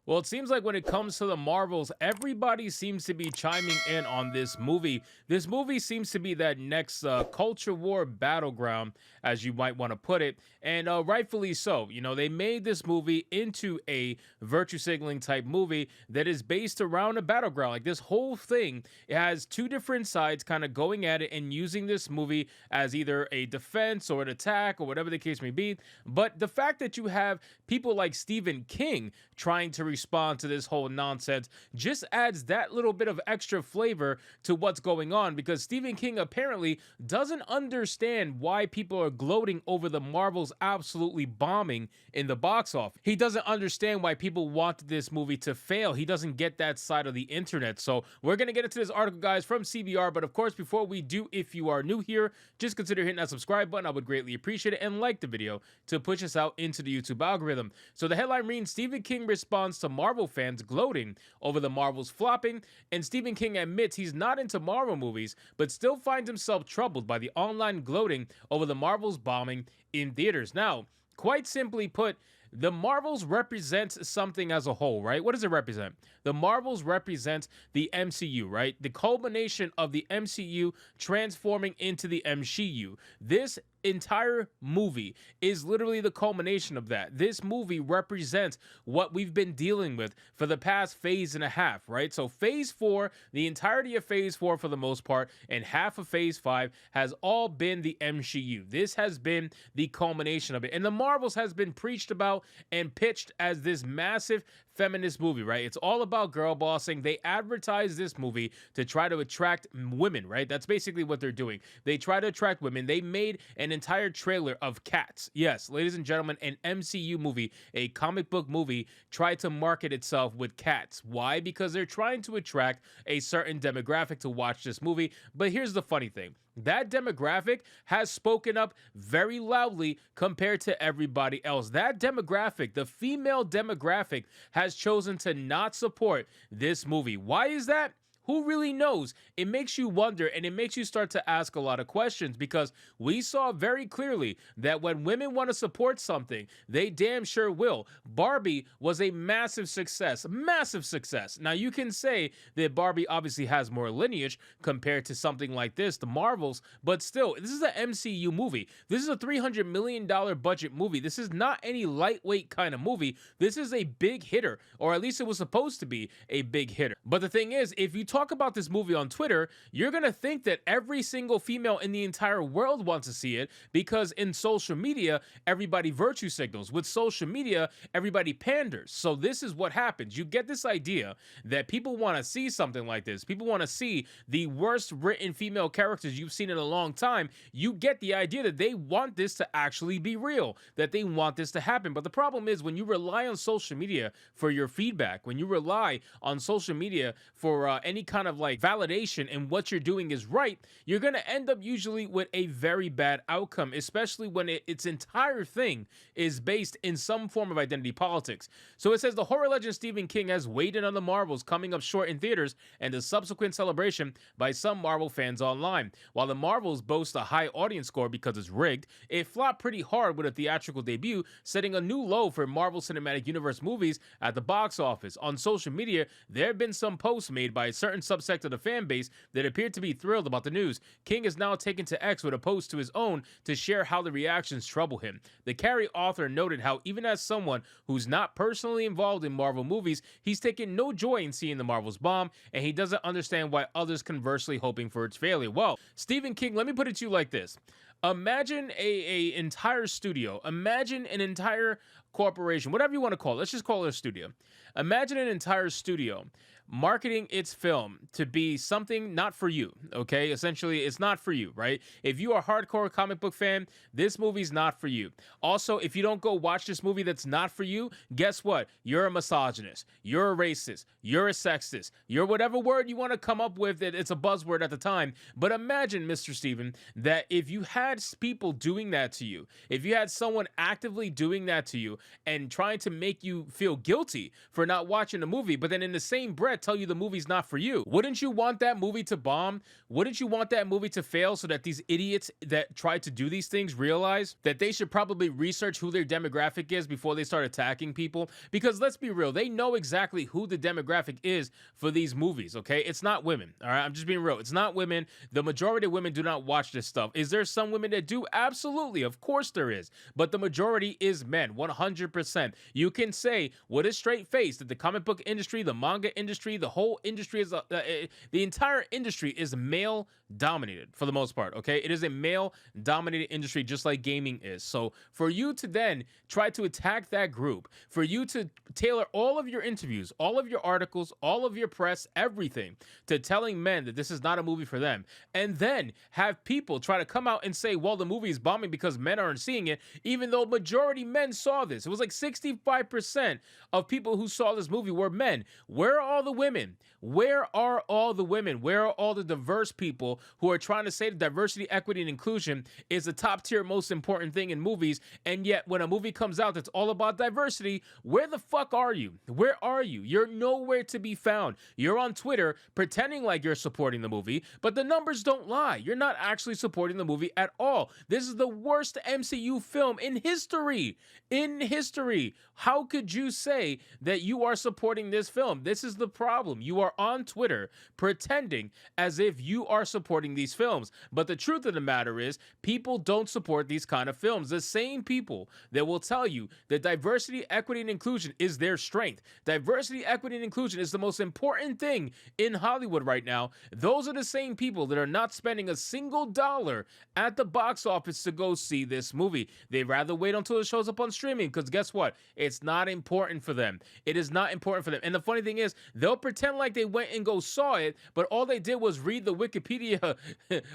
Well, it seems like when it comes to the Marvels, everybody seems to be chiming in on this movie. This movie seems to be that next culture war battleground, as you might want to put it, and rightfully so. You know, they made this movie into a virtue signaling type movie that is based around a battleground. Like this whole thing, it has two different sides kind of going at it and using this movie as either a defense or an attack or whatever the case may be. But the fact that you have people like Stephen King trying to respond to this whole nonsense just adds that little bit of extra flavor to what's going on, because Stephen King apparently doesn't understand why people are gloating over the Marvels absolutely bombing in the box office. He doesn't understand why people want this movie to fail. He doesn't get that side of the internet. So we're going to get into this article, guys, from CBR. But of course, before we do, if you are new here, just consider hitting that subscribe button. I would greatly appreciate it, and like the video to push us out into the YouTube algorithm. So the headline reads, Stephen King responds to Marvel fans gloating over the Marvels flopping, and Stephen King admits he's not into Marvel movies, but still finds himself troubled by the online gloating over the Marvels bombing in theaters. Now, quite simply put, the Marvels represents something as a whole, right? What does it represent? The Marvels represents the MCU, right? The culmination of the MCU transforming into the MCU. This entire movie is literally the culmination of that. This movie represents what we've been dealing with for the past phase and a half, right? So phase 4, the entirety of phase 4 for the most part, and half of phase 5 has all been the MCU. This has been the culmination of it. And the Marvels has been preached about and pitched as this massive feminist movie, right? It's all about girl bossing. They advertise this movie to try to attract women, right? That's basically what they're doing. They try to attract women. They made an entire trailer of Cats. Yes, ladies and gentlemen, an MCU movie, a comic book movie, tried to market itself with cats. Why? Because they're trying to attract a certain demographic to watch this movie. But here's the funny thing. That demographic has spoken up very loudly compared to everybody else. That demographic, the female demographic, has chosen to not support this movie. Why is that? Who really knows? It makes you wonder, and it makes you start to ask a lot of questions, because we saw very clearly that when women want to support something, they damn sure will. Barbie was a massive success, massive success. Now, you can say that Barbie obviously has more lineage compared to something like this, the Marvels, but still, this is an MCU movie. This is a $300 million budget movie. This is not any lightweight kind of movie. This is a big hitter, or at least it was supposed to be a big hitter. But the thing is, if you talk about this movie on Twitter, you're going to think that every single female in the entire world wants to see it, because in social media, everybody virtue signals. With social media, everybody panders. So this is what happens. You get this idea that people want to see something like this. People want to see the worst written female characters you've seen in a long time. You get the idea that they want this to actually be real, that they want this to happen. But the problem is, when you rely on social media for your feedback, when you rely on social media for any kind of like validation and what you're doing is right, you're going to end up usually with a very bad outcome, especially when its entire thing is based in some form of identity politics. So it says the horror legend Stephen King has weighed in on the Marvels coming up short in theaters and the subsequent celebration by some Marvel fans online. While the Marvels boast a high audience score because it's rigged, it flopped pretty hard with a theatrical debut, setting a new low for Marvel Cinematic Universe movies at the box office. On social media, there have been some posts made by a certain subsect of the fan base that appeared to be thrilled about the news. King is now taken to X with a post to his own to share how the reactions trouble him. The Carrie author noted how even as someone who's not personally involved in Marvel movies, he's taken no joy in seeing the Marvels bomb, and he doesn't understand why others conversely hoping for its failure. Well, Stephen King, let me put it to you like this. Imagine a entire studio. Imagine an entire corporation, whatever you want to call it. Let's just call it a studio. Imagine an entire studio marketing its film to be something not for you, okay? Essentially, it's not for you, right? If you are a hardcore comic book fan, this movie's not for you. Also, if you don't go watch this movie that's not for you, guess what? You're a misogynist. You're a racist. You're a sexist. You're whatever word you want to come up with. It's a buzzword at the time. But imagine, Mr. Steven, that if you had people doing that to you, if you had someone actively doing that to you and trying to make you feel guilty for for not watching the movie, but then in the same breath tell you the movie's not for you. Wouldn't you want that movie to bomb? Wouldn't you want that movie to fail so that these idiots that try to do these things realize that they should probably research who their demographic is before they start attacking people? Because let's be real, they know exactly who the demographic is for these movies, okay? It's not women, all right? I'm just being real. It's not women. The majority of women do not watch this stuff. Is there some women that do? Absolutely. Of course there is. But the majority is men, 100%. You can say with a straight face that the comic book industry, the manga industry, the whole industry is, the entire industry is male dominated for the most part, okay? It is a male dominated industry just like gaming is. So for you to then try to attack that group, for you to tailor all of your interviews, all of your articles, all of your press, everything to telling men that this is not a movie for them, and then have people try to come out and say, well, the movie is bombing because men aren't seeing it, even though majority men saw this. It was like 65% of people who saw this movie were men. Where are all the women? Where are all the women? Where are all the diverse people who are trying to say that diversity, equity, and inclusion is the top tier most important thing in movies, and yet when a movie comes out that's all about diversity, where the fuck are you? Where are you? You're nowhere to be found. You're on Twitter pretending like you're supporting the movie, but the numbers don't lie. You're not actually supporting the movie at all. This is the worst MCU film in history. In history. How could you say that you are supporting this film? This is the problem. You are on Twitter pretending as if you are supporting these films. But the truth of the matter is, people don't support these kind of films. The same people that will tell you that diversity, equity, and inclusion is their strength. Diversity, equity, and inclusion is the most important thing in Hollywood right now. Those are the same people that are not spending a single dollar at the box office to go see this movie. They'd rather wait until it shows up on streaming because guess what? It's not important for them. It is not important for them. And the funny thing is, they'll pretend like they went and go saw it, but all they did was read the Wikipedia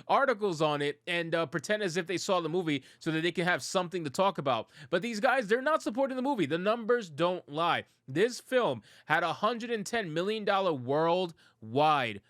articles on it and pretend as if they saw the movie so that they can have something to talk about. But these guys, they're not supporting the movie. The numbers don't lie. This film had a $110 million worldwide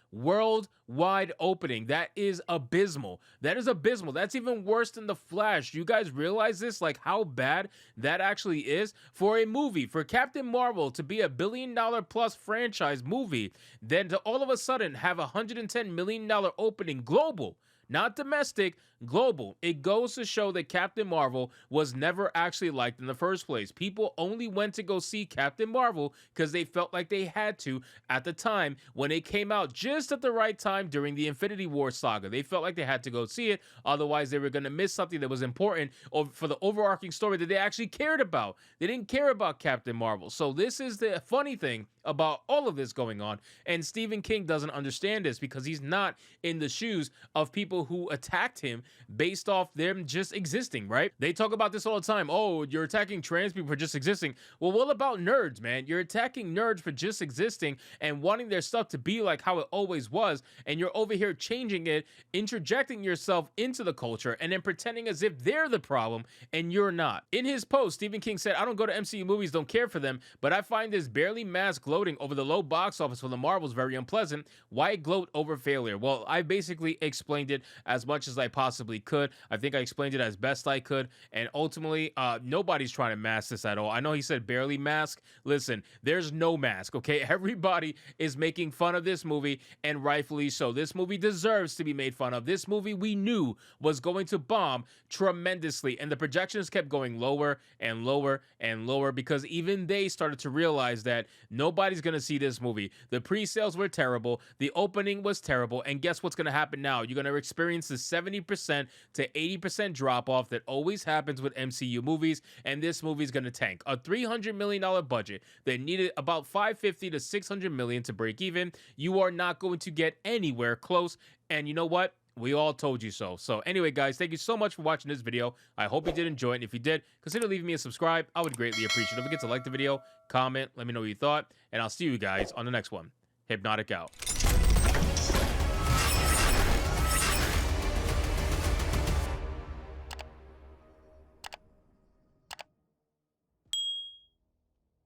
opening. That is abysmal. That is abysmal. That's even worse than The Flash. You guys realize this? Like how bad that actually is? For a movie, for Captain Marvel to be a $1 billion plus franchise movie, then to all of a sudden have a $110 million opening global, not domestic, global. It goes to show that Captain Marvel was never actually liked in the first place. People only went to go see Captain Marvel because they felt like they had to at the time when it came out just at the right time during the Infinity War saga. They felt like they had to go see it. Otherwise, they were going to miss something that was important for the overarching story that they actually cared about. They didn't care about Captain Marvel. So this is the funny thing about all of this going on. And Stephen King doesn't understand this because he's not in the shoes of people who attacked him based off them just existing, right? They talk about this all the time. Oh, you're attacking trans people for just existing. Well, what about nerds, man? You're attacking nerds for just existing and wanting their stuff to be like how it always was. And you're over here changing it, interjecting yourself into the culture, and then pretending as if they're the problem and you're not. In his post, Stephen King said, I don't go to MCU movies, don't care for them, but I find this barely masked gloating over the low box office for the Marvels very unpleasant. Why gloat over failure? Well, I basically explained it as much as I possibly could. I think I explained it as best I could, and ultimately, nobody's trying to mask this at all. I know he said barely mask. Listen, there's no mask, okay? Everybody is making fun of this movie, and rightfully so. This movie deserves to be made fun of. This movie we knew was going to bomb tremendously, and the projections kept going lower and lower and lower because even they started to realize that nobody's going to see this movie. The pre-sales were terrible. The opening was terrible, and guess what's going to happen now? You're going to experience the 70% to 80% drop-off that always happens with MCU movies, and this movie's going to tank. A $300 million budget that needed about $550 to $600 million to break even. You are not going to get anywhere close, and you know what? We all told you so. So anyway, guys, thank you so much for watching this video. I hope you did enjoy it. And if you did, consider leaving me a subscribe. I would greatly appreciate it. Don't forget to like the video, comment, let me know what you thought, and I'll see you guys on the next one. Hypnotic out.